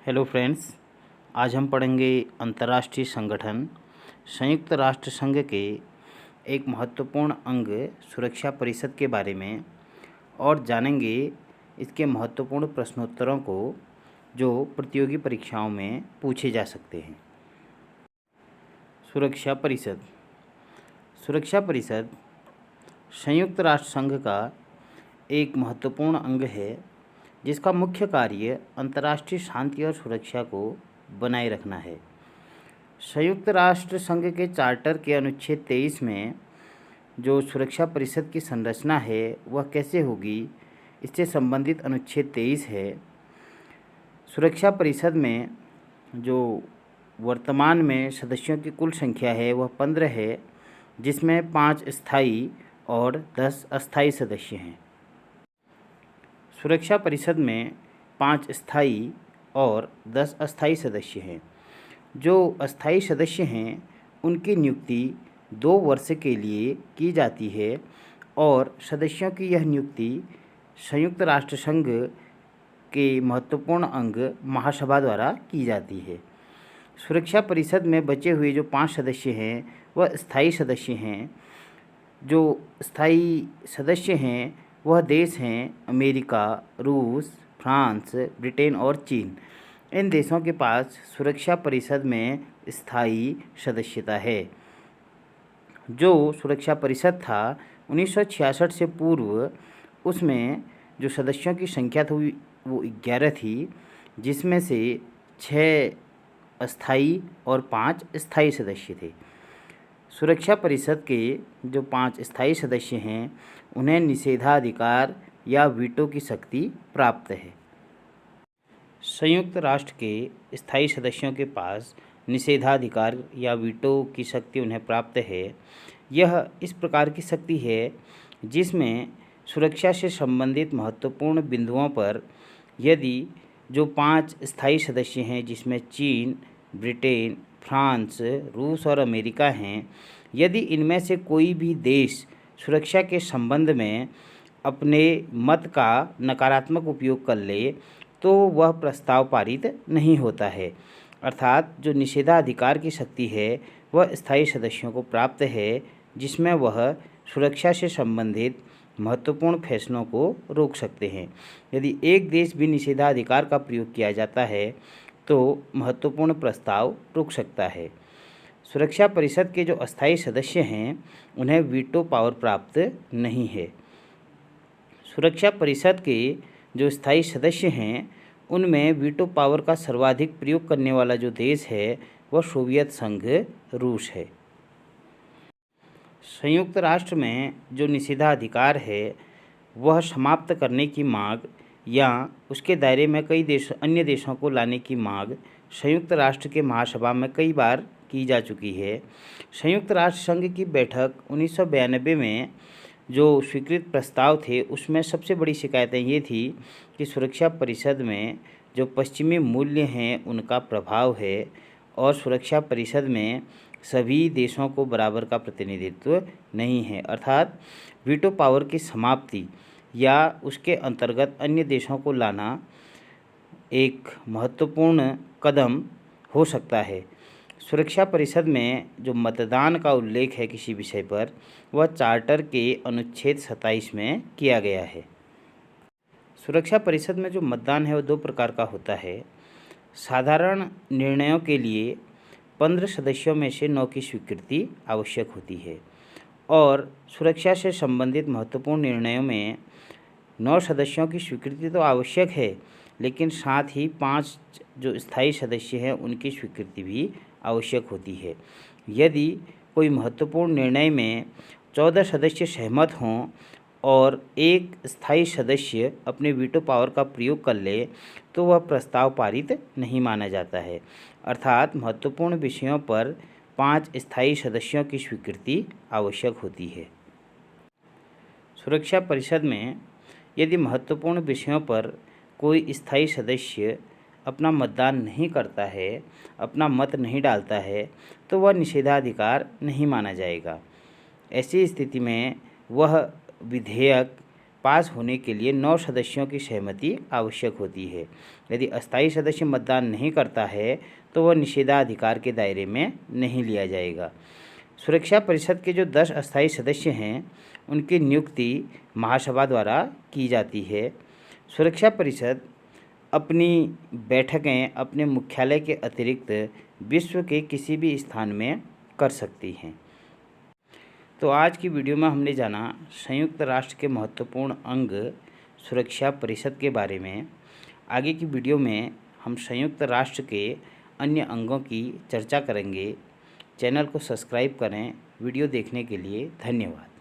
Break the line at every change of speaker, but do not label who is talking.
Hello friends, आज हम पढ़ेंगे अंतर्राष्ट्रीय संगठन संयुक्त राष्ट्र संघ के एक महत्वपूर्ण अंग सुरक्षा परिषद के बारे में और जानेंगे इसके महत्वपूर्ण प्रश्नोत्तरों को जो प्रतियोगी परीक्षाओं में पूछे जा सकते हैं। सुरक्षा परिषद संयुक्त राष्ट्र संघ का एक महत्वपूर्ण अंग है जिसका मुख्य कार्य अंतर्राष्ट्रीय शांति और सुरक्षा को बनाए रखना है। संयुक्त राष्ट्र संघ के चार्टर के अनुच्छेद 23 में जो सुरक्षा परिषद की संरचना है वह कैसे होगी, इससे संबंधित अनुच्छेद 23 है। सुरक्षा परिषद में जो वर्तमान में सदस्यों की कुल संख्या है वह 15 है, जिसमें 5 स्थायी और 10 अस्थायी सदस्य हैं। सुरक्षा परिषद में 5 स्थायी और 10 अस्थायी सदस्य हैं। जो अस्थायी सदस्य हैं उनकी नियुक्ति 2 वर्ष के लिए की जाती है और सदस्यों की यह नियुक्ति संयुक्त राष्ट्र संघ के महत्वपूर्ण अंग महासभा द्वारा की जाती है। सुरक्षा परिषद में बचे हुए जो 5 सदस्य हैं वह स्थायी सदस्य हैं। जो स्थायी सदस्य हैं वह देश हैं अमेरिका, रूस, फ्रांस, ब्रिटेन और चीन। इन देशों के पास सुरक्षा परिषद में स्थायी सदस्यता है। जो सुरक्षा परिषद था 1966 से पूर्व, उसमें जो सदस्यों की संख्या थी वो 11 थी, जिसमें से 6 अस्थायी और 5 स्थायी सदस्य थे। सुरक्षा परिषद के जो 5 स्थायी सदस्य हैं उन्हें निषेधाधिकार या वीटो की शक्ति प्राप्त है। संयुक्त राष्ट्र के स्थायी सदस्यों के पास निषेधाधिकार या वीटो की शक्ति उन्हें प्राप्त है। यह इस प्रकार की शक्ति है जिसमें सुरक्षा से संबंधित महत्वपूर्ण बिंदुओं पर यदि जो 5 स्थायी सदस्य हैं, जिसमें चीन, ब्रिटेन, फ्रांस, रूस और अमेरिका हैं, यदि इनमें से कोई भी देश सुरक्षा के संबंध में अपने मत का नकारात्मक उपयोग कर ले तो वह प्रस्ताव पारित नहीं होता है। अर्थात जो निषेधाधिकार की शक्ति है वह स्थायी सदस्यों को प्राप्त है, जिसमें वह सुरक्षा से संबंधित महत्वपूर्ण फैसलों को रोक सकते हैं। यदि एक देश भी निषेधाधिकार का प्रयोग किया जाता है तो महत्वपूर्ण प्रस्ताव रुक सकता है। सुरक्षा परिषद के जो अस्थायी सदस्य हैं उन्हें वीटो पावर प्राप्त नहीं है। सुरक्षा परिषद के जो स्थायी सदस्य हैं उनमें वीटो पावर का सर्वाधिक प्रयोग करने वाला जो देश है वह सोवियत संघ रूस है। संयुक्त राष्ट्र में जो निषेधाधिकार है वह समाप्त करने की मांग या उसके दायरे में कई अन्य देशों को लाने की मांग संयुक्त राष्ट्र के महासभा में कई बार की जा चुकी है। संयुक्त राष्ट्र संघ की बैठक 1992 में जो स्वीकृत प्रस्ताव थे उसमें सबसे बड़ी शिकायतें ये थी कि सुरक्षा परिषद में जो पश्चिमी मूल्य हैं उनका प्रभाव है और सुरक्षा परिषद में सभी देशों को बराबर का प्रतिनिधित्व नहीं है। अर्थात वीटो पावर की समाप्ति या उसके अंतर्गत अन्य देशों को लाना एक महत्वपूर्ण कदम हो सकता है। सुरक्षा परिषद में जो मतदान का उल्लेख है किसी विषय पर वह चार्टर के अनुच्छेद 27 में किया गया है। सुरक्षा परिषद में जो मतदान है वह 2 प्रकार का होता है। साधारण निर्णयों के लिए 15 सदस्यों में से 9 की स्वीकृति आवश्यक होती है और सुरक्षा से संबंधित महत्वपूर्ण निर्णयों में 9 सदस्यों की स्वीकृति तो आवश्यक है, लेकिन साथ ही 5 जो स्थायी सदस्य हैं उनकी स्वीकृति भी आवश्यक होती है। यदि कोई महत्वपूर्ण निर्णय में 14 सदस्य सहमत हों और एक स्थायी सदस्य अपने वीटो पावर का प्रयोग कर ले तो वह प्रस्ताव पारित नहीं माना जाता है। अर्थात महत्वपूर्ण विषयों पर 5 स्थायी सदस्यों की स्वीकृति आवश्यक होती है। सुरक्षा परिषद में यदि महत्वपूर्ण विषयों पर कोई स्थायी सदस्य अपना मतदान नहीं करता है, अपना मत नहीं डालता है, तो वह निषेधाधिकार नहीं माना जाएगा। ऐसी स्थिति में वह विधेयक पास होने के लिए 9 सदस्यों की सहमति आवश्यक होती है। यदि अस्थायी सदस्य मतदान नहीं करता है तो वह निषेधाधिकार के दायरे में नहीं लिया जाएगा। सुरक्षा परिषद के जो 10 अस्थायी सदस्य हैं उनकी नियुक्ति महासभा द्वारा की जाती है। सुरक्षा परिषद अपनी बैठकें अपने मुख्यालय के अतिरिक्त विश्व के किसी भी स्थान में कर सकती हैं। तो आज की वीडियो में हमने जाना संयुक्त राष्ट्र के महत्वपूर्ण अंग सुरक्षा परिषद के बारे में। आगे की वीडियो में हम संयुक्त राष्ट्र के अन्य अंगों की चर्चा करेंगे। चैनल को सब्सक्राइब करें। वीडियो देखने के लिए धन्यवाद।